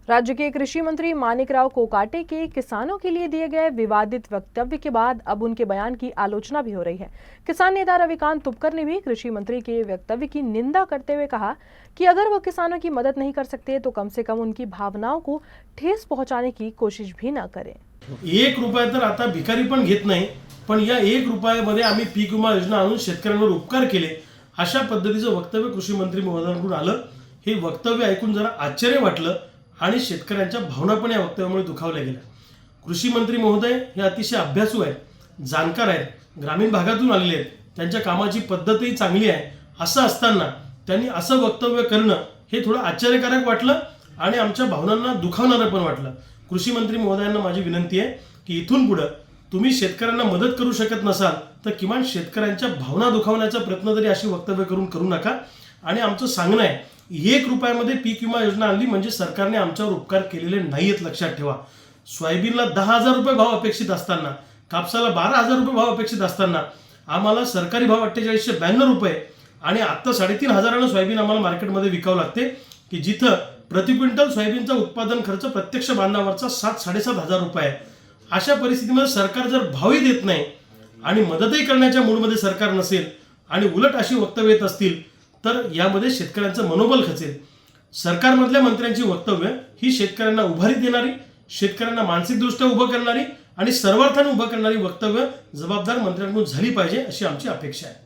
राज्य के कृषि मंत्री मानिकराव कोकाटे के किसानों के लिए दिए गए विवादित वक्तव्य के बाद अब उनके बयान की आलोचना भी हो रही है। किसान नेता रविकांत तुपकर ने भी कृषि मंत्री के वक्तव्य की निंदा करते हुए कहा कि अगर वो किसानों की मदद नहीं कर सकते तो कम से कम उनकी भावनाओं को ठेस पहुंचाने की कोशिश भी न करें। 1 रुपया तर आता भिकारी पण घेत नाही, पण या 1 रुपयामध्ये आम्ही पीक विमा योजना आणून शेतकऱ्यांवर उपकार केले अशा पद्धतीचं वक्तव्य कृषी मंत्री महोदयांकडून आलं। हे वक्तव्य ऐकून जरा आश्चर्य वाटलं आणि शेतकऱ्यांच्या भावना पण या वक्तव्यामुळे दुखावल्या गेल्या। कृषी मंत्री महोदय हे अतिशय अभ्यासू आहेत, जाणकार आहेत, ग्रामीण भागातून आलेले आहेत, त्यांच्या कामाची पद्धतही चांगली आहे। असं असताना त्यांनी असं वक्तव्य करणं हे थोडं आश्चर्यकारक वाटलं आणि आमच्या भावनांना दुखावणारं पण वाटलं। कृषी मंत्री महोदयांना माझी विनंती आहे की इथून पुढे तुम्ही शेतकऱ्यांना मदत करू शकत नसाल तर किमान शेतकऱ्यांच्या भावना दुखावण्याचा प्रयत्न तरी अशी वक्तव्य करू नका। आणि आमचं सांगणं आहे, 1 रुपयामध्ये पीक विमा योजना आणली म्हणजे सरकारने आमच्यावर उपकार केलेले नाहीत, लक्षात ठेवा। सोयाबीनला 10,000 रुपये भाव अपेक्षित असताना, कापसाला 12,000 रुपये भाव अपेक्षित असताना आम्हाला सरकारी भाव 4892 रुपये आणि आता 3,500 सोयाबीन आम्हाला मार्केटमध्ये विकावं लागते की जिथं प्रति क्विंटल सोयाबीनचा उत्पादन खर्च प्रत्यक्ष बांधावरचा 7,500 रुपये आहे। अशा परिस्थितीमध्ये सरकार जर भावही देत नाही आणि मदतही करण्याच्या मूडमध्ये सरकार नसेल आणि उलट अशी वक्तव्य येत असतील तर यामध्ये शेतकऱ्यांचं मनोबल खचेल। सरकारमधल्या मंत्र्यांची वक्तव्य ही शेतकऱ्यांना उभारी देणारी, शेतकऱ्यांना मानसिकदृष्ट्या उभं करणारी आणि सर्वार्थाने उभं करणारी वक्तव्य जबाबदार मंत्र्यांकडून झाली पाहिजे अशी आमची अपेक्षा आहे।